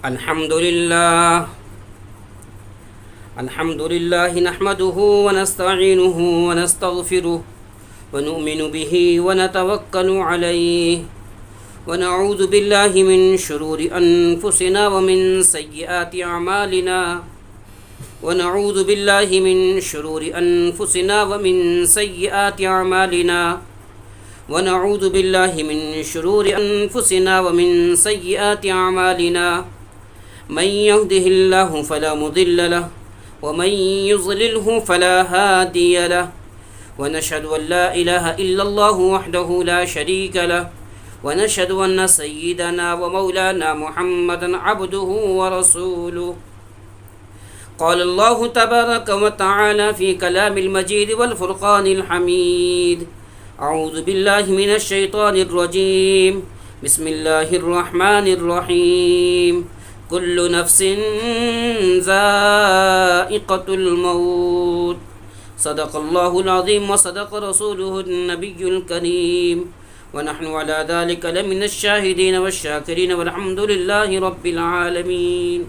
الحمد لله نحمده ونستعينه ونستغفره ونؤمن به ونتوكل عليه ونعوذ بالله من شرور أنفسنا ومن سيئات أعمالنا ونعوذ بالله من شرور أنفسنا ومن سيئات أعمالنا ونعوذ بالله من شرور أنفسنا ومن سيئات أعمالنا من يهده الله فلا مضل له ومن يضلله فلا هادي له ونشهد أن لا إله إلا الله وحده لا شريك له ونشهد أن سيدنا ومولانا محمدا عبده ورسوله قال الله تبارك وتعالى في كلام المجيد والفرقان الحميد أعوذ بالله من الشيطان الرجيم بسم الله الرحمن الرحيم كل نفس ذائقة الموت صدق الله العظيم وصدق رسوله النبي الكريم ونحن على ذلك لمن الشاهدين والشاكرين والحمد لله رب العالمين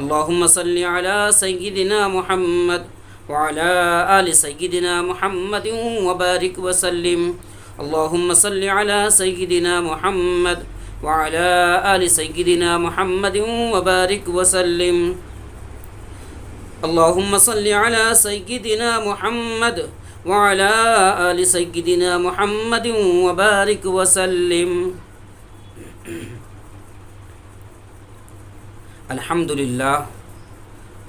اللهم صل على سيدنا محمد وعلى آل سيدنا محمد وبارك وسلم اللهم صل على سيدنا محمد وعلى آل سيدنا محمد وبارك وسلم اللهم صل على سيدنا محمد وعلى آل سيدنا محمد وبارك وسلم الحمدللہ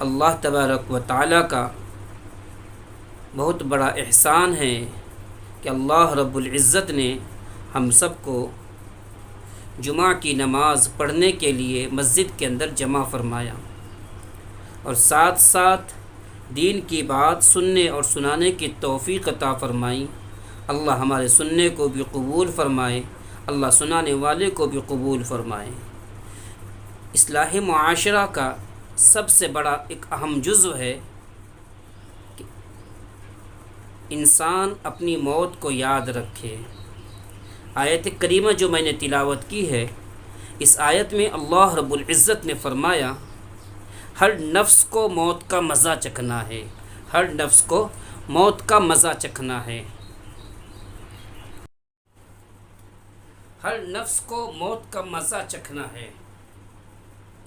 اللہ تبارک و تعالیٰ کا بہت بڑا احسان ہے کہ اللہ رب العزت نے ہم سب کو جمعہ کی نماز پڑھنے کے لیے مسجد کے اندر جمع فرمایا اور ساتھ ساتھ دین کی بات سننے اور سنانے کی توفیق عطا فرمائی۔ اللہ ہمارے سننے کو بھی قبول فرمائے، اللہ سنانے والے کو بھی قبول فرمائے۔ اصلاح معاشرہ کا سب سے بڑا ایک اہم جزو ہے کہ انسان اپنی موت کو یاد رکھے۔ آیت کریمہ جو میں نے تلاوت کی ہے، اس آیت میں اللہ رب العزت نے فرمایا ہر نفس کو موت کا مزہ چکھنا ہے، ہر نفس کو موت کا مزہ چکھنا ہے، ہر نفس کو موت کا مزہ چکھنا ہے۔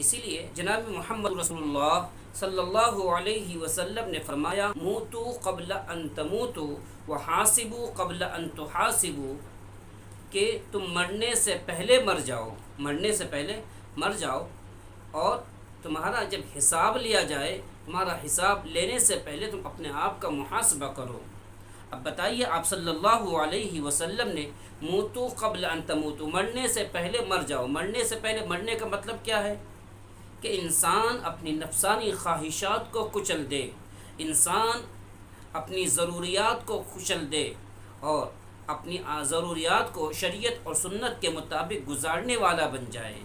اسی لیے جناب محمد رسول اللہ صلی اللہ علیہ وسلم نے فرمایا موتو قبل ان تموتو وحاسبو قبل ان تحاسبو، کہ تم مرنے سے پہلے مر جاؤ، مرنے سے پہلے مر جاؤ، اور تمہارا جب حساب لیا جائے، تمہارا حساب لینے سے پہلے تم اپنے آپ کا محاسبہ کرو۔ اب بتائیے آپ صلی اللہ علیہ وسلم نے موتو قبل ان تموتو، مرنے سے پہلے مر جاؤ، مرنے سے پہلے مرنے کا مطلب کیا ہے؟ کہ انسان اپنی نفسانی خواہشات کو کچل دے، انسان اپنی ضروریات کو کچل دے اور اپنی ضروریات کو شریعت اور سنت کے مطابق گزارنے والا بن جائے۔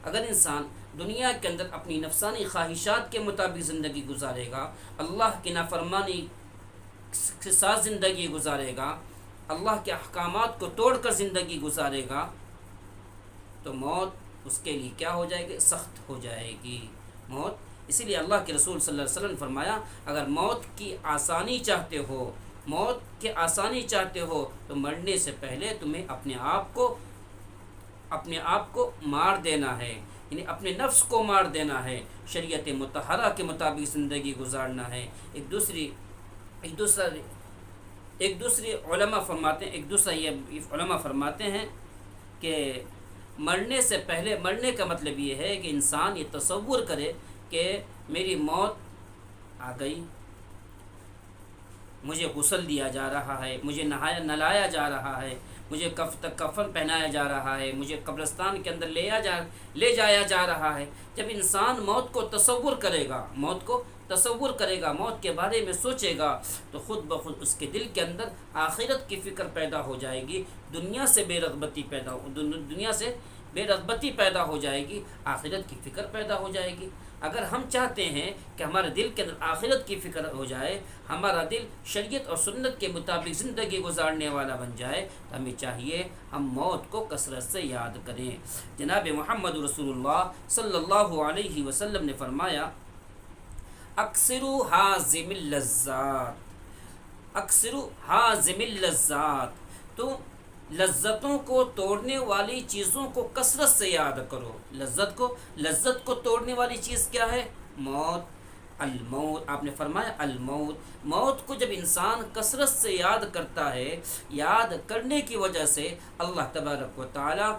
اگر انسان دنیا کے اندر اپنی نفسانی خواہشات کے مطابق زندگی گزارے گا، اللہ کی نافرمانی کے ساتھ زندگی گزارے گا، اللہ کے احکامات کو توڑ کر زندگی گزارے گا، تو موت اس کے لیے کیا ہو جائے گی؟ سخت ہو جائے گی موت۔ اسی لیے اللہ کے رسول صلی اللہ علیہ وسلم نے فرمایا اگر موت کی آسانی چاہتے ہو، موت کے آسانی چاہتے ہو تو مرنے سے پہلے تمہیں اپنے آپ کو مار دینا ہے، یعنی اپنے نفس کو مار دینا ہے، شریعت مطہرہ کے مطابق زندگی گزارنا ہے۔ ایک دوسری علماء فرماتے ہیں کہ مرنے سے پہلے، مرنے کا مطلب یہ ہے کہ انسان یہ تصور کرے کہ میری موت آ گئی، مجھے غسل دیا جا رہا ہے، مجھے نہلایا جا رہا ہے، مجھے کفن پہنایا جا رہا ہے، مجھے قبرستان کے اندر لے جایا جا رہا ہے۔ جب انسان موت کو تصور کرے گا، موت کے بارے میں سوچے گا، تو خود بخود اس کے دل کے اندر آخرت کی فکر پیدا ہو جائے گی، دنیا سے بے رغبتی پیدا ہو، دنیا سے بے رغبتی پیدا ہو جائے گی، آخرت کی فکر پیدا ہو جائے گی۔ اگر ہم چاہتے ہیں کہ ہمارے دل کے اندر آخرت کی فکر ہو جائے، ہمارا دل شریعت اور سنت کے مطابق زندگی گزارنے والا بن جائے، تو ہمیں چاہیے ہم موت کو کثرت سے یاد کریں۔ جناب محمد رسول اللہ صلی اللہ علیہ وسلم نے فرمایا، اکثروا حازم اللذات، اکثروا حازم اللذات، تو لذتوں کو توڑنے والی چیزوں کو کثرت سے یاد کرو۔ لذت کو توڑنے والی چیز کیا ہے؟ موت، الموت۔ آپ نے فرمایا الموت، موت کو جب انسان کثرت سے یاد کرتا ہے، یاد کرنے کی وجہ سے اللہ تبارک و تعالی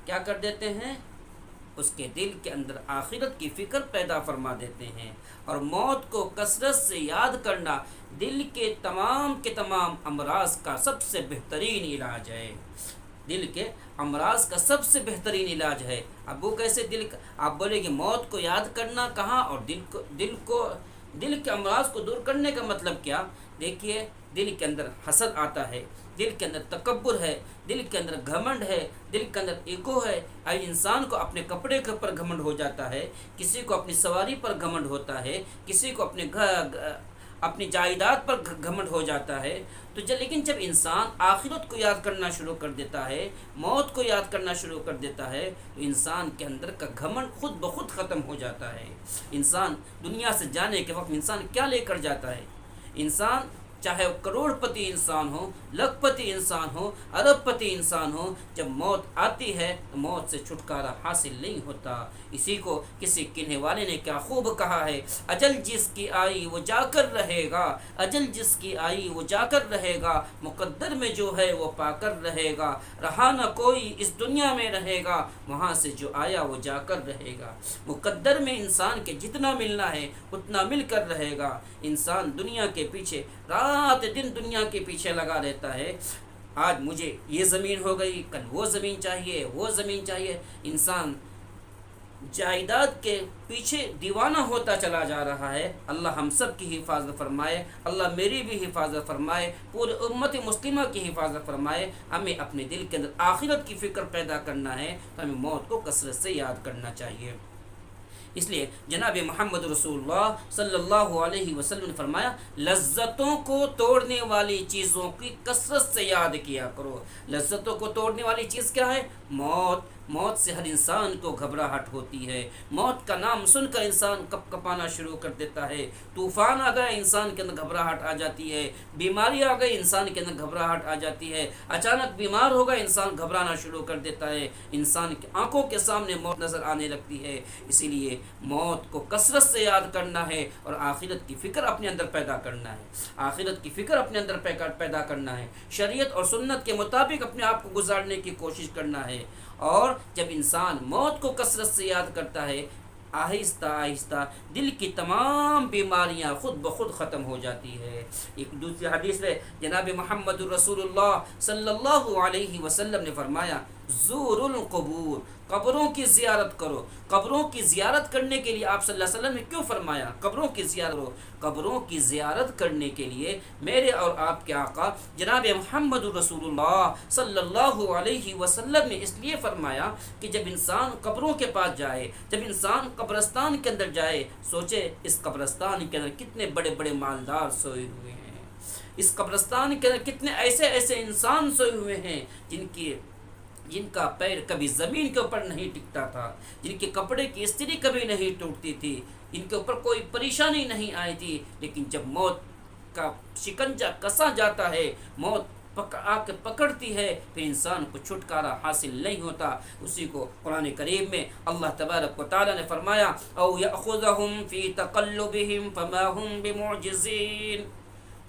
کیا کر دیتے ہیں؟ اس کے دل کے اندر آخرت کی فکر پیدا فرما دیتے ہیں۔ اور موت کو کثرت سے یاد کرنا دل کے تمام امراض کا سب سے بہترین علاج ہے۔ دل کے امراض کا سب سے بہترین علاج ہے۔ اب وہ کیسے؟ آپ بولے کہ موت کو یاد کرنا کہاں، اور دل کے امراض کو دور کرنے کا مطلب کیا؟ دیکھیے، دل کے اندر حسد آتا ہے، دل کے اندر تکبر ہے، دل کے اندر گھمنڈ ہے، دل کے اندر ایگو ہے۔ انسان کو اپنے کپڑے کے اوپر گھمنڈ ہو جاتا ہے، کسی کو اپنی سواری پر گھمنڈ ہوتا ہے، کسی کو اپنی جائیداد پر گھمنڈ ہو جاتا ہے۔ تو لیکن جب انسان آخرت کو یاد کرنا شروع کر دیتا ہے، موت کو یاد کرنا شروع کر دیتا ہے، تو انسان کے اندر کا گھمنڈ خود بخود ختم ہو جاتا ہے۔ انسان دنیا سے جانے کے وقت انسان کیا لے کر جاتا ہے؟ انسان چاہے کروڑ پتی انسان ہو، لکھ پتی انسان ہو، ارب پتی انسان ہو، جب موت آتی ہے تو موت سے چھٹکارا حاصل نہیں ہوتا۔ اسی کو کسی کہنے والے نے کیا خوب کہا ہے، اجل جس کی آئی وہ جا کر رہے گا، اجل جس کی آئی وہ جا کر رہے گا، مقدر میں جو ہے وہ پا کر رہے گا، رہا نہ کوئی اس دنیا میں رہے گا، وہاں سے جو آیا وہ جا کر رہے گا۔ مقدر میں انسان کے جتنا ملنا ہے اتنا مل کر رہے گا۔ انسان دنیا کے پیچھے رات دن دنیا کے پیچھے لگا رہتا ہے، آج مجھے یہ زمین ہو گئی، کل وہ زمین چاہیے، وہ زمین چاہیے۔ انسان جائیداد کے پیچھے دیوانہ ہوتا چلا جا رہا ہے۔ اللہ ہم سب کی حفاظت فرمائے، اللہ میری بھی حفاظت فرمائے، پورے امت مسلمہ کی حفاظت فرمائے۔ ہمیں اپنے دل کے اندر آخرت کی فکر پیدا کرنا ہے تو ہمیں موت کو کثرت سے یاد کرنا چاہیے۔ اس لیے جناب محمد رسول اللہ صلی اللہ علیہ وسلم نے فرمایا، لذتوں کو توڑنے والی چیزوں کی کثرت سے یاد کیا کرو۔ لذتوں کو توڑنے والی چیز کیا ہے؟ موت۔ موت سے ہر انسان کو گھبراہٹ ہوتی ہے، موت کا نام سن کر انسان کپ کپانا شروع کر دیتا ہے۔ طوفان آ گیا، انسان کے اندر گھبراہٹ آ جاتی ہے، بیماری آ گئی، انسان کے اندر گھبراہٹ آ جاتی ہے، اچانک بیمار ہوگا، انسان گھبرانا شروع کر دیتا ہے، انسان کی آنکھوں کے سامنے موت نظر آنے لگتی ہے۔ اسی لیے موت کو کثرت سے یاد کرنا ہے اور آخرت کی فکر اپنے اندر پیدا کرنا ہے، آخرت کی فکر اپنے اندر پیدا کرنا ہے، شریعت اور سنت کے مطابق اپنے آپ کو گزارنے کی کوشش کرنا ہے۔ اور جب انسان موت کو کثرت سے یاد کرتا ہے، آہستہ آہستہ دل کی تمام بیماریاں خود بخود ختم ہو جاتی ہے۔ ایک دوسری حدیث میں جناب محمد رسول اللہ صلی اللہ علیہ وسلم نے فرمایا، زور القبور، قبروں کی زیارت کرو۔ قبروں کی زیارت کرنے کے لیے آپ صلی اللہ علیہ وسلم نے کیوں فرمایا قبروں کی زیارت کرو؟ قبروں کی زیارت کرنے کے لیے میرے اور آپ کے آقا جناب محمد رسول اللہ صلی اللہ علیہ وسلم نے اس لیے فرمایا کہ جب انسان قبروں کے پاس جائے، جب انسان قبرستان کے اندر جائے، سوچے اس قبرستان کے اندر کتنے بڑے بڑے مالدار سوئے ہوئے ہیں، اس قبرستان کے اندر کتنے ایسے انسان سوئے ہوئے ہیں جن کا پیر کبھی زمین کے اوپر نہیں ٹکتا تھا، جن کے کپڑے کی استری کبھی نہیں ٹوٹتی تھی، ان کے اوپر کوئی پریشانی نہیں آئی تھی، لیکن جب موت کا شکنجہ کسا جاتا ہے، موت آ کے پکڑتی ہے، پھر انسان کو چھٹکارا حاصل نہیں ہوتا۔ اسی کو قرآن کریم میں اللہ تبارک و تعالی نے فرمایا، او یأخذہم فی تقلبہم فما ہم بمعجزین۔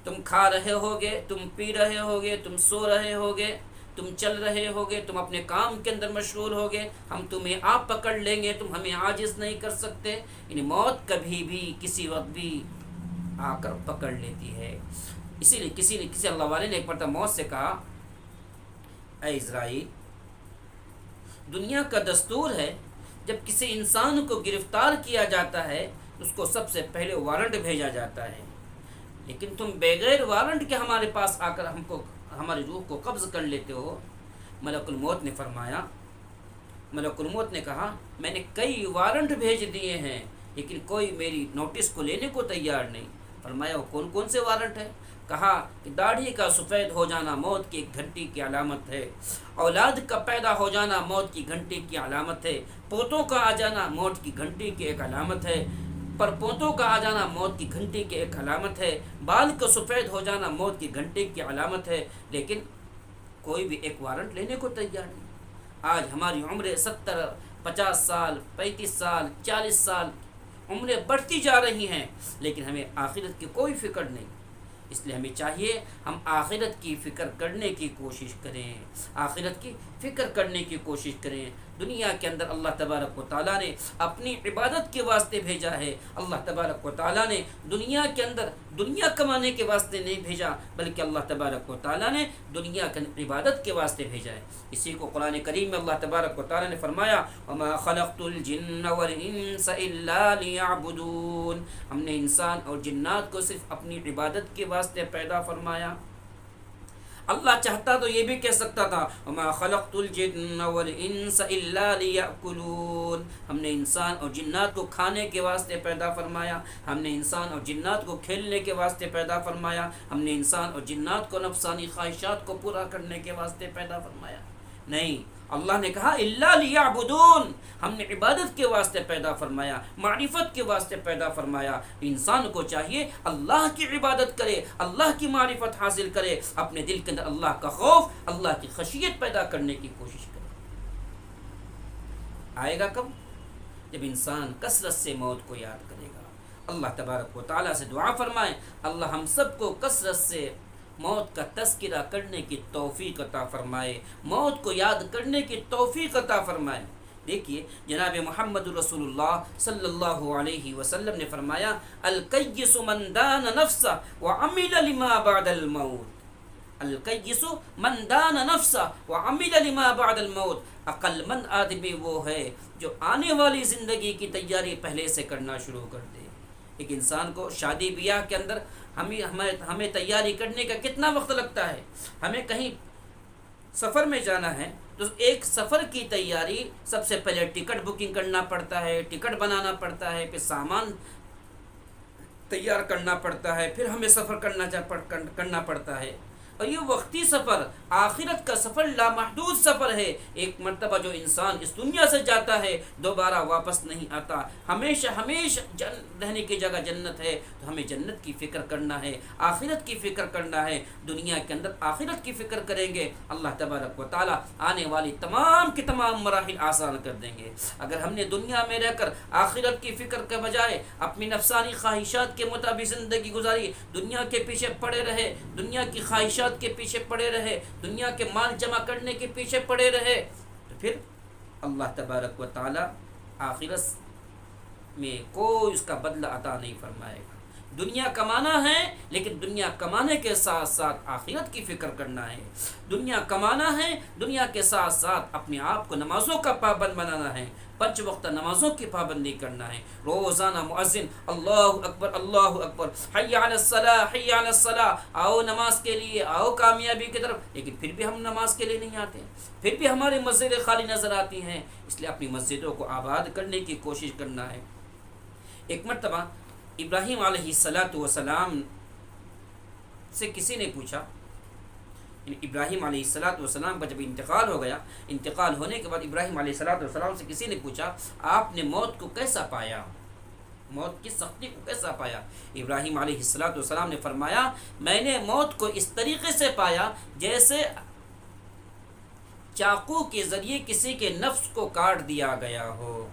تم کھا رہے ہوگے، تم پی رہے ہوگے، تم سو رہے ہوگے، تم چل رہے ہوگے، تم اپنے کام کے اندر مشغول ہوگے، ہم تمہیں آپ پکڑ لیں گے، تم ہمیں عاجز نہیں کر سکتے۔ یعنی موت کبھی بھی کسی وقت بھی آ کر پکڑ لیتی ہے۔ اسی لیے کسی اللہ والے نے ایک مرتبہ موت سے کہا، اے اسرائیل، دنیا کا دستور ہے جب کسی انسان کو گرفتار کیا جاتا ہے اس کو سب سے پہلے وارنٹ بھیجا جاتا ہے، لیکن تم بغیر وارنٹ کے ہمارے پاس آ کر ہماری روح کو قبض کر لیتے ہو۔ ملک الموت نے فرمایا، ملک الموت نے کہا میں نے کئی وارنٹ بھیج دیے ہیں لیکن کوئی میری نوٹس کو لینے کو تیار نہیں۔ فرمایا وہ کون کون سے وارنٹ ہیں؟ کہا کہ داڑھی کا سفید ہو جانا موت کی ایک گھنٹی کی علامت ہے، اولاد کا پیدا ہو جانا موت کی گھنٹی کی علامت ہے، پوتوں کا آ جانا موت کی گھنٹی کی ایک علامت ہے، پر پوتوں کا آ جانا موت کی گھنٹی کی ایک علامت ہے، بال کا سفید ہو جانا موت کی گھنٹی کی علامت ہے، لیکن کوئی بھی ایک وارنٹ لینے کو تیار نہیں۔ آج ہماری عمریں 70 50 سال 35 سال 40 سال عمریں بڑھتی جا رہی ہیں، لیکن ہمیں آخرت کی کوئی فکر نہیں۔ اس لیے ہمیں چاہیے ہم آخرت کی فکر کرنے کی کوشش کریں، آخرت کی فکر کرنے کی کوشش کریں۔ دنیا کے اندر اللہ تبارک و تعالیٰ نے اپنی عبادت کے واسطے بھیجا ہے۔ اللہ تبارک و تعالیٰ نے دنیا کے اندر دنیا کمانے کے واسطے نہیں بھیجا، بلکہ اللہ تبارک و تعالیٰ نے دنیا کے عبادت کے واسطے بھیجا ہے۔ اسی کو قرآن کریم میں اللہ تبارک و تعالیٰ نے فرمایا وَمَا خَلَقْتُ الْجِنَّ وَالْإِنسَ إِلَّا لِيَعْبُدُونَ، ہم نے انسان اور جنات کو صرف اپنی عبادت کے واسطے پیدا فرمایا۔ اللہ چاہتا تو یہ بھی کہہ سکتا تھا وَمَا خَلَقْتُ الْجِنَّ وَالْإِنسَ إِلَّا لِيَأْكُلُونَ، ہم نے انسان اور جنات کو کھانے کے واسطے پیدا فرمایا، ہم نے انسان اور جنات کو کھیلنے کے واسطے پیدا فرمایا، ہم نے انسان اور جنات کو نفسانی خواہشات کو پورا کرنے کے واسطے پیدا فرمایا۔ نہیں، اللہ نے کہا الا لیعبدون، ہم نے عبادت کے واسطے پیدا فرمایا، معرفت کے واسطے پیدا فرمایا۔ انسان کو چاہیے اللہ کی عبادت کرے، اللہ کی معرفت حاصل کرے، اپنے دل کے اندر اللہ کا خوف، اللہ کی خشیت پیدا کرنے کی کوشش کرے۔ آئے گا کب؟ جب انسان کثرت سے موت کو یاد کرے گا۔ اللہ تبارک و تعالیٰ سے دعا فرمائیں اللہ ہم سب کو کثرت سے موت کا تذکرہ کرنے کی توفیق عطا فرمائے، موت کو یاد کرنے کی توفیق عطا فرمائے۔ دیکھیے جناب محمد رسول اللہ صلی اللہ علیہ وسلم نے فرمایا الکیس من دان نفسہ وعمل لما بعد الموت، الکیس من دان نفسہ وعمل لما بعد الموت، عقل مند آدمی وہ ہے جو آنے والی زندگی کی تیاری پہلے سے کرنا شروع کر دے۔ ایک انسان کو شادی بیاہ کے اندر ہمیں تیاری کرنے کا کتنا وقت لگتا ہے؟ ہمیں کہیں سفر میں جانا ہے تو ایک سفر کی تیاری سب سے پہلے ٹکٹ بکنگ کرنا پڑتا ہے، ٹکٹ بنانا پڑتا ہے، پھر سامان تیار کرنا پڑتا ہے، پھر ہمیں سفر کرنا پڑتا ہے۔ اور یہ وقتی سفر آخرت کا سفر لامحدود سفر ہے۔ ایک مرتبہ جو انسان اس دنیا سے جاتا ہے دوبارہ واپس نہیں آتا، ہمیشہ رہنے کی جگہ جنت ہے، تو ہمیں جنت کی فکر کرنا ہے، آخرت کی فکر کرنا ہے۔ دنیا کے اندر آخرت کی فکر کریں گے اللہ تبارک و تعالیٰ آنے والی تمام کے تمام مراحل آسان کر دیں گے۔ اگر ہم نے دنیا میں رہ کر آخرت کی فکر کے بجائے اپنی نفسانی خواہشات کے مطابق زندگی گزاری، دنیا کے پیچھے پڑے رہے، دنیا کی خواہشات کے پیچھے پڑے رہے، دنیا کے مال جمع کرنے کے پیچھے پڑے رہے، تو پھر اللہ تبارک و تعالی آخرت میں کوئی اس کا بدلہ عطا نہیں فرمائے گا۔ دنیا کمانا ہے لیکن دنیا کمانے کے ساتھ ساتھ آخرت کی فکر کرنا ہے۔ دنیا کمانا ہے، دنیا کے ساتھ ساتھ اپنے آپ کو نمازوں کا پابند بنانا ہے، 5 وقت نمازوں کی پابندی کرنا ہے۔ روزانہ مؤذن اللہ اکبر اللہ اکبر، حی علی الصلاح حی علی الصلاح، آؤ نماز کے لیے، آؤ کامیابی کی طرف، لیکن پھر بھی ہم نماز کے لیے نہیں آتے، پھر بھی ہماری مسجدیں خالی نظر آتی ہیں۔ اس لیے اپنی مسجدوں کو آباد کرنے کی کوشش کرنا ہے۔ ایک مرتبہ ابراہیم علیہ السلام سے کسی نے پوچھا، ابراہیم علیہ السلام کا جب انتقال ہو گیا، انتقال ہونے کے بعد ابراہیم علیہ السلام سے کسی نے پوچھا آپ نے موت کو کیسا پایا، موت کی سختی کو کیسا پایا؟ ابراہیم علیہ السلام نے فرمایا میں نے موت کو اس طریقے سے پایا جیسے چاقو کے ذریعے کسی کے نفس کو کاٹ دیا گیا ہو،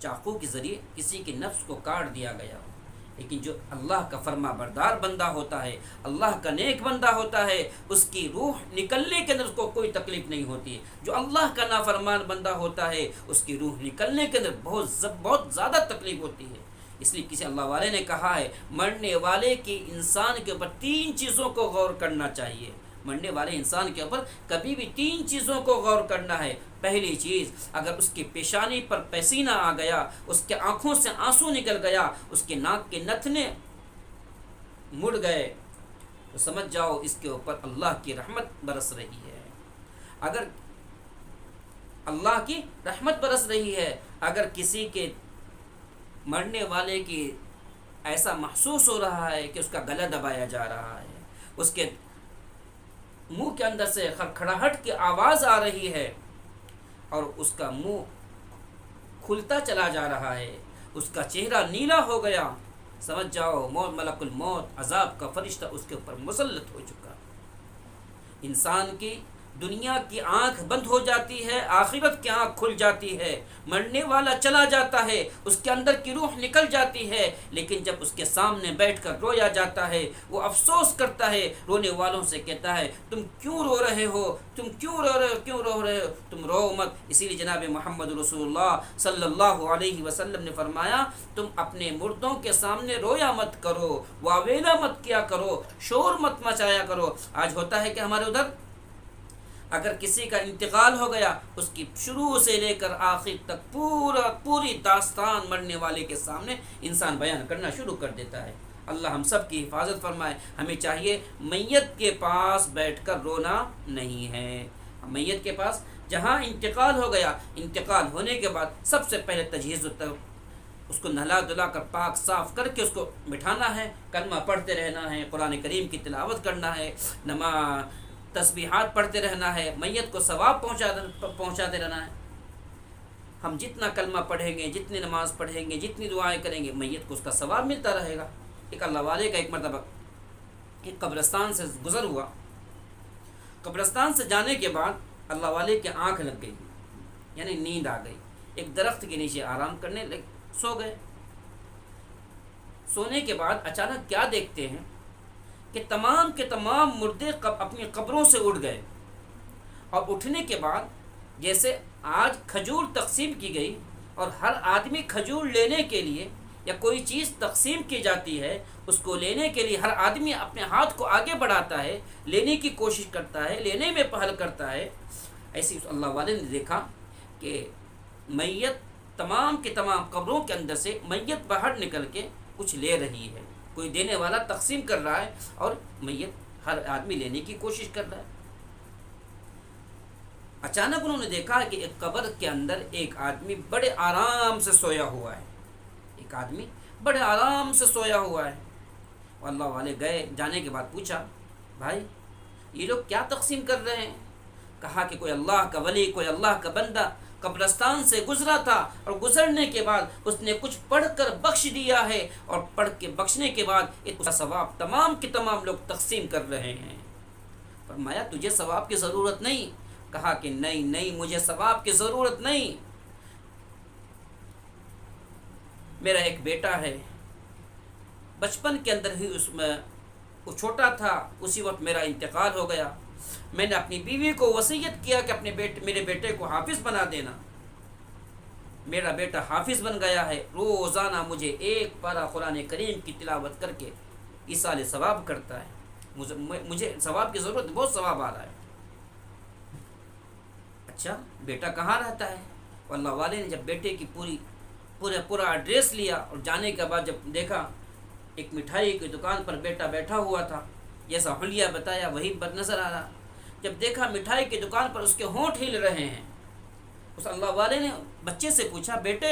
چاقو کے ذریعے کسی کے نفس کو کاٹ دیا گیا ہو۔ لیکن جو اللہ کا فرما بردار بندہ ہوتا ہے، اللہ کا نیک بندہ ہوتا ہے، اس کی روح نکلنے کے اندر اس کو کوئی تکلیف نہیں ہوتی ہے۔ جو اللہ کا نافرمان بندہ ہوتا ہے اس کی روح نکلنے کے اندر بہت زیادہ تکلیف ہوتی ہے۔ اس لیے کسی اللہ والے نے کہا ہے مرنے والے کی انسان کے اوپر 3 چیزوں کو غور کرنا چاہیے۔ مرنے والے انسان کے اوپر کبھی بھی 3 چیزوں کو غور کرنا ہے۔ پہلی چیز، اگر اس کی پیشانی پر پسینہ آ گیا، اس کے آنکھوں سے آنسو نکل گیا، اس کے ناک کے نتنے مڑ گئے، تو سمجھ جاؤ اس کے اوپر اللہ کی رحمت برس رہی ہے۔ اگر اللہ کی رحمت برس رہی ہے۔ اگر کسی کے مرنے والے کی ایسا محسوس ہو رہا ہے کہ اس کا گلا دبایا جا رہا ہے، اس کے منہ کے اندر سے کھڑکھڑاہٹ کی آواز آ رہی ہے اور اس کا منہ کھلتا چلا جا رہا ہے، اس کا چہرہ نیلا ہو گیا، سمجھ جاؤ ملک الموت عذاب کا فرشتہ اس کے اوپر مسلط ہو چکا۔ انسان کی دنیا کی آنکھ بند ہو جاتی ہے، آخرت کی آنکھ کھل جاتی ہے، مرنے والا چلا جاتا ہے، اس کے اندر کی روح نکل جاتی ہے، لیکن جب اس کے سامنے بیٹھ کر رویا جاتا ہے وہ افسوس کرتا ہے، رونے والوں سے کہتا ہے تم کیوں رو رہے ہو، تم کیوں رو رہے ہو، کیوں رو رہے ہو، تم رو مت۔ اسی لیے جناب محمد رسول اللہ صلی اللہ علیہ وسلم نے فرمایا تم اپنے مردوں کے سامنے رویا مت کرو، واویلا مت کیا کرو، شور مت مچایا کرو۔ آج ہوتا ہے کہ ہمارے ادھر اگر کسی کا انتقال ہو گیا، اس کی شروع سے لے کر آخر تک پوری داستان مرنے والے کے سامنے انسان بیان کرنا شروع کر دیتا ہے۔ اللہ ہم سب کی حفاظت فرمائے۔ ہمیں چاہیے میت کے پاس بیٹھ کر رونا نہیں ہے۔ میت کے پاس جہاں انتقال ہو گیا، انتقال ہونے کے بعد سب سے پہلے تجہیز اس کو نہلا دھلا کر پاک صاف کر کے اس کو بٹھانا ہے، کلمہ پڑھتے رہنا ہے، قرآن کریم کی تلاوت کرنا ہے، تسبیحات پڑھتے رہنا ہے، میت کو ثواب پہنچاتے رہنا ہے۔ ہم جتنا کلمہ پڑھیں گے، جتنی نماز پڑھیں گے، جتنی دعائیں کریں گے، میت کو اس کا ثواب ملتا رہے گا۔ ایک اللہ والے کا ایک مرتبہ ایک قبرستان سے گزر ہوا، قبرستان سے جانے کے بعد اللہ والے کی آنکھ لگ گئی، یعنی نیند آ گئی، ایک درخت کے نیچے آرام کرنے لگے، سو گئے۔ سونے کے بعد اچانک کیا دیکھتے ہیں کہ تمام کے تمام مردے اپنی قبروں سے اٹھ گئے، اور اٹھنے کے بعد جیسے آج کھجور تقسیم کی گئی اور ہر آدمی کھجور لینے کے لیے یا کوئی چیز تقسیم کی جاتی ہے، اس کو لینے کے لیے ہر آدمی اپنے ہاتھ کو آگے بڑھاتا ہے، لینے کی کوشش کرتا ہے، لینے میں پہل کرتا ہے، ایسی اللہ والے نے دیکھا کہ میت تمام کے تمام قبروں کے اندر سے میت باہر نکل کے کچھ لے رہی ہے، کوئی دینے والا تقسیم کر رہا ہے اور میت ہر آدمی لینے کی کوشش کر رہا ہے۔ اچانک انہوں نے دیکھا کہ ایک قبر کے اندر ایک آدمی بڑے آرام سے سویا ہوا ہے، ایک آدمی بڑے آرام سے سویا ہوا ہے۔ اللہ والے گئے، جانے کے بعد پوچھا بھائی یہ لوگ کیا تقسیم کر رہے ہیں؟ کہا کہ کوئی اللہ کا ولی، کوئی اللہ کا بندہ قبرستان سے گزرا تھا اور گزرنے کے بعد اس نے کچھ پڑھ کر بخش دیا ہے، اور پڑھ کے بخشنے کے بعد اتنا ثواب تمام کے تمام لوگ تقسیم کر رہے ہیں۔ فرمایا تجھے ثواب کی ضرورت نہیں؟ کہا کہ نہیں مجھے ثواب کی ضرورت نہیں، میرا ایک بیٹا ہے، بچپن کے اندر ہی اس میں وہ چھوٹا تھا، اسی وقت میرا انتقال ہو گیا، میں نے اپنی بیوی کو وصیت کیا کہ میرے بیٹے کو حافظ بنا دینا، میرا بیٹا حافظ بن گیا ہے، روزانہ مجھے ایک پارہ قرآن کریم کی تلاوت کر کے ایصال ثواب کرتا ہے، مجھے ثواب کی ضرورت، بہت ثواب آ رہا ہے۔ اچھا بیٹا کہاں رہتا ہے؟ اللہ والے نے جب بیٹے کی پورا ایڈریس لیا اور جانے کے بعد جب دیکھا ایک مٹھائی کی دکان پر بیٹا بیٹھا ہوا تھا، جیسا حلیہ بتایا وہی نظر آ رہا۔ جب دیکھا مٹھائی کی دکان پر اس کے ہونٹ ہل رہے ہیں، اس اللہ والے نے بچے سے پوچھا بیٹے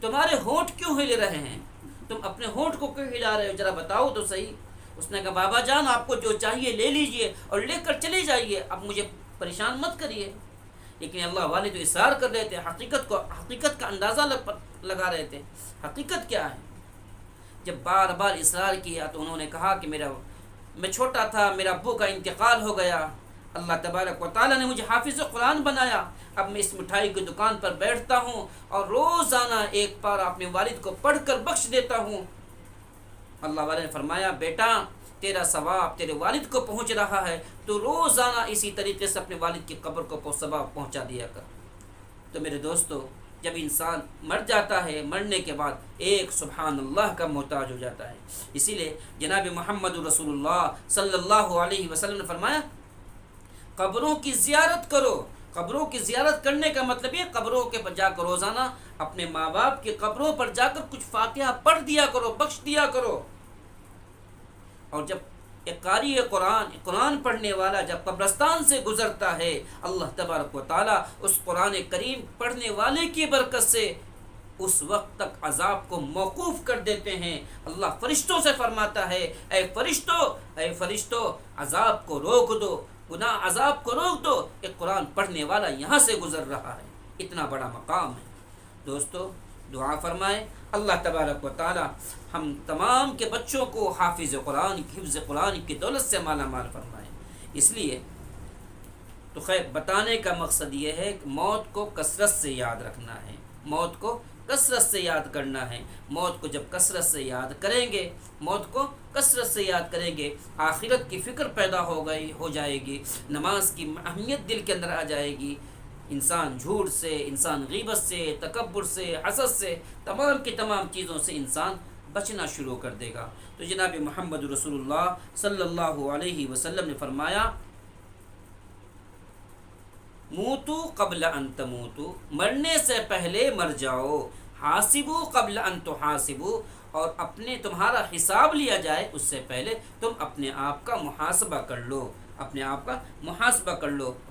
تمہارے ہونٹ کیوں ہل رہے ہیں، تم اپنے ہونٹ کو کیوں ہلا رہے ہو، ذرا بتاؤ تو صحیح۔ اس نے کہا بابا جان آپ کو جو چاہیے لے لیجئے اور لے کر چلے جائیے، اب مجھے پریشان مت کریے۔ لیکن اللہ والے تو اصرار کر رہے تھے، حقیقت کا اندازہ لگا رہے تھے، حقیقت کیا ہے۔ جب بار بار اصرار کیا تو انہوں نے کہا کہ میں چھوٹا تھا، میرا ابو کا انتقال ہو گیا، اللہ تبارک و تعالیٰ نے مجھے حافظ قرآن بنایا، اب میں اس مٹھائی کی دکان پر بیٹھتا ہوں اور روزانہ ایک پارہ اپنے والد کو پڑھ کر بخش دیتا ہوں۔ اللہ والے نے فرمایا بیٹا تیرا ثواب تیرے والد کو پہنچ رہا ہے، تو روزانہ اسی طریقے سے اپنے والد کی قبر کو ثواب پہنچا دیا کر۔ تو میرے دوستو جب انسان مر جاتا ہے، مرنے کے بعد ایک سبحان اللہ کا محتاج ہو جاتا ہے۔ اسی لیے جناب محمد رسول اللہ صلی اللہ علیہ وسلم نے فرمایا قبروں کی زیارت کرو۔ قبروں کی زیارت کرنے کا مطلب یہ قبروں کے پر جا کر روزانہ اپنے ماں باپ کی قبروں پر جا کر کچھ فاتحہ پڑھ دیا کرو، بخش دیا کرو۔ اور جب ایک قاری قرآن پڑھنے والا جب قبرستان سے گزرتا ہے، اللہ تبارک و تعالیٰ اس قرآن کریم پڑھنے والے کی برکت سے اس وقت تک عذاب کو موقوف کر دیتے ہیں۔ اللہ فرشتوں سے فرماتا ہے، اے فرشتوں عذاب کو روک دو، گناہ عذاب کو روک دو، ایک قرآن پڑھنے والا یہاں سے گزر رہا ہے۔ اتنا بڑا مقام ہے۔ دوستو دعا فرمائیں اللہ تبارک و تعالی ہم تمام کے بچوں کو حافظ قرآن کی دولت سے مالا مال فرمائیں۔ اس لیے تو خیر بتانے کا مقصد یہ ہے کہ موت کو کثرت سے یاد رکھنا ہے، موت کو کثرت سے یاد کرنا ہے۔ موت کو جب کثرت سے یاد کریں گے آخرت کی فکر پیدا ہو جائے گی، نماز کی اہمیت دل کے اندر آ جائے گی، انسان جھوٹ سے، انسان غیبت سے، تکبر سے، حسد سے، تمام کی تمام چیزوں سے انسان بچنا شروع کر دے گا۔ تو جناب محمد رسول اللہ صلی اللہ علیہ وسلم نے فرمایا موتو قبل ان تموتو، مرنے سے پہلے مر جاؤ، حاسبو قبل ان تحاسبو، اور تمہارا حساب لیا جائے اس سے پہلے تم اپنے آپ کا محاسبہ کر لو، اب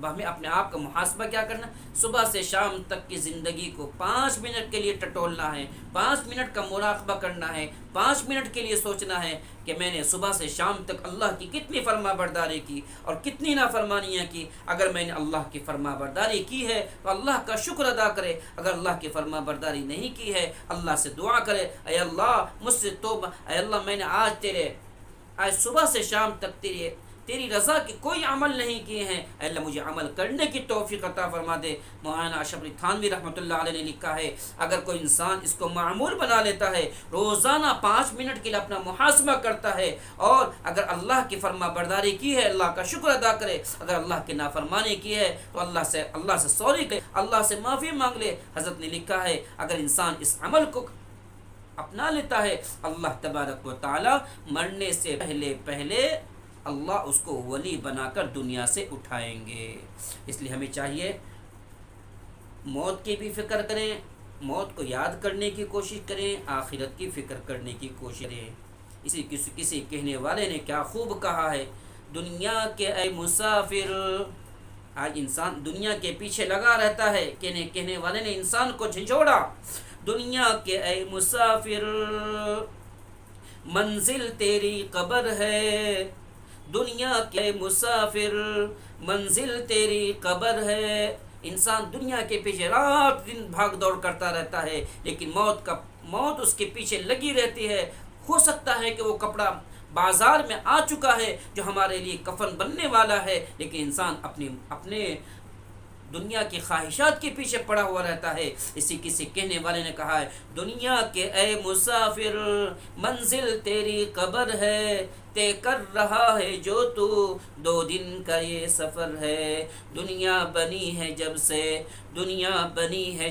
ہمیں اپنے آپ کا محاسبہ کیا کرنا؟ صبح سے شام تک کی زندگی کو 5 منٹ کے لیے ٹٹولنا ہے، 5 منٹ کا مراقبہ کرنا ہے، 5 منٹ کے لیے سوچنا ہے کہ میں نے صبح سے شام تک اللہ کی کتنی فرما برداری کی اور کتنی نافرمانیاں کی۔ اگر میں نے اللہ کی فرما برداری کی ہے تو اللہ کا شکر ادا کرے، اگر اللہ کی فرما برداری نہیں کی ہے اللہ سے دعا کرے، اے اللہ مجھ سے توبہ، اے اللہ میں نے آج صبح سے شام تک تیری رضا کے کوئی عمل نہیں کیے ہیں، اے اللہ مجھے عمل کرنے کی توفیق عطا فرما دے۔ مولانا اشرف علی تھانوی رحمۃ اللہ علیہ نے لکھا ہے اگر کوئی انسان اس کو معمول بنا لیتا ہے، روزانہ 5 منٹ کے لیے اپنا محاسبہ کرتا ہے، اور اگر اللہ کی فرما برداری کی ہے اللہ کا شکر ادا کرے، اگر اللہ کی نافرمانی کی ہے تو اللہ سے سوری کرے، اللہ سے معافی مانگ لے۔ حضرت نے لکھا ہے اگر انسان اس عمل کو اپنا لیتا ہے اللہ تبارک و تعالی مرنے سے پہلے اللہ اس کو ولی بنا کر دنیا سے اٹھائیں گے۔ اس لیے ہمیں چاہیے موت کی بھی فکر کریں، موت کو یاد کرنے کی کوشش کریں، آخرت کی فکر کرنے کی کوشش کریں۔ کسی کہنے والے نے کیا خوب کہا ہے، دنیا کے اے مسافر، آج انسان دنیا کے پیچھے لگا رہتا ہے، کہنے والے نے انسان کو جھنجھوڑا، دنیا کے اے مسافر منزل تیری قبر ہے، دنیا کے مسافر منزل تیری قبر ہے۔ انسان دنیا کے پیچھے رات دن بھاگ دوڑ کرتا رہتا ہے، لیکن موت اس کے پیچھے لگی رہتی ہے۔ ہو سکتا ہے کہ وہ کپڑا بازار میں آ چکا ہے جو ہمارے لیے کفن بننے والا ہے، لیکن انسان اپنے دنیا کی خواہشات کے پیچھے پڑا ہوا رہتا ہے۔ کسی کہنے والے نے کہا ہے دنیا کے اے مسافر منزل تیری قبر ہے، طے کر رہا ہے جو تو 2 دن کا یہ سفر ہے، دنیا بنی ہے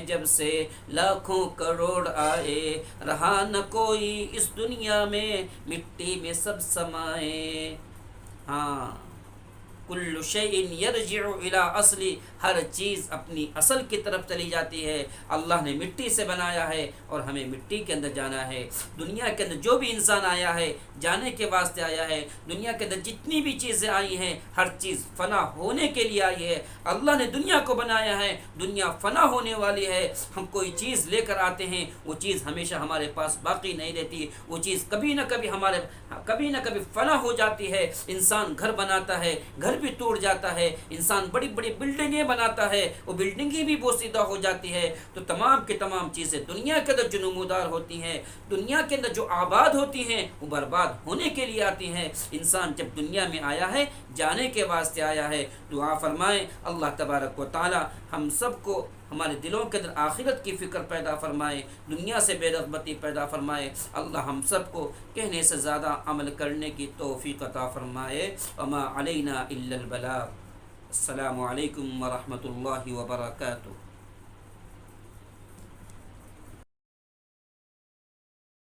جب سے لاکھوں کروڑ آئے، رہا نہ کوئی اس دنیا میں مٹی میں سب سمائے۔ ہاں کل شیء یرجع الی اصلی، ہر چیز اپنی اصل کی طرف چلی جاتی ہے۔ اللہ نے مٹی سے بنایا ہے اور ہمیں مٹی کے اندر جانا ہے۔ دنیا کے اندر جو بھی انسان آیا ہے جانے کے واسطے آیا ہے، دنیا کے اندر جتنی بھی چیزیں آئی ہیں ہر چیز فنا ہونے کے لیے آئی ہے۔ اللہ نے دنیا کو بنایا ہے، دنیا فنا ہونے والی ہے۔ ہم کوئی چیز لے کر آتے ہیں، وہ چیز ہمیشہ ہمارے پاس باقی نہیں رہتی، وہ چیز کبھی نہ کبھی فنا ہو جاتی ہے۔ انسان گھر بناتا ہے، گھر بھی ٹوٹ جاتا ہے، انسان بڑی بڑی بلڈنگیں بناتا ہے، وہ بلڈنگیں بھی بوسیدہ ہو جاتی ہے۔ تو تمام کی تمام چیزیں دنیا کے اندر جو نمودار ہوتی ہیں، دنیا کے اندر جو آباد ہوتی ہیں، وہ برباد ہونے کے لیے آتی ہیں۔ انسان جب دنیا میں آیا ہے جانے کے واسطے آیا ہے۔ دعا فرمائیں اللہ تبارک و تعالی ہم سب کو ہمارے دلوں کے اندر آخرت کی فکر پیدا فرمائے، دنیا سے بے رغبتی پیدا فرمائے۔ اللہ ہم سب کو کہنے سے زیادہ عمل کرنے کی توفیق عطا فرمائے۔ وما علینا الا البلاغ۔ السلام علیکم ورحمۃ اللہ وبرکاتہ۔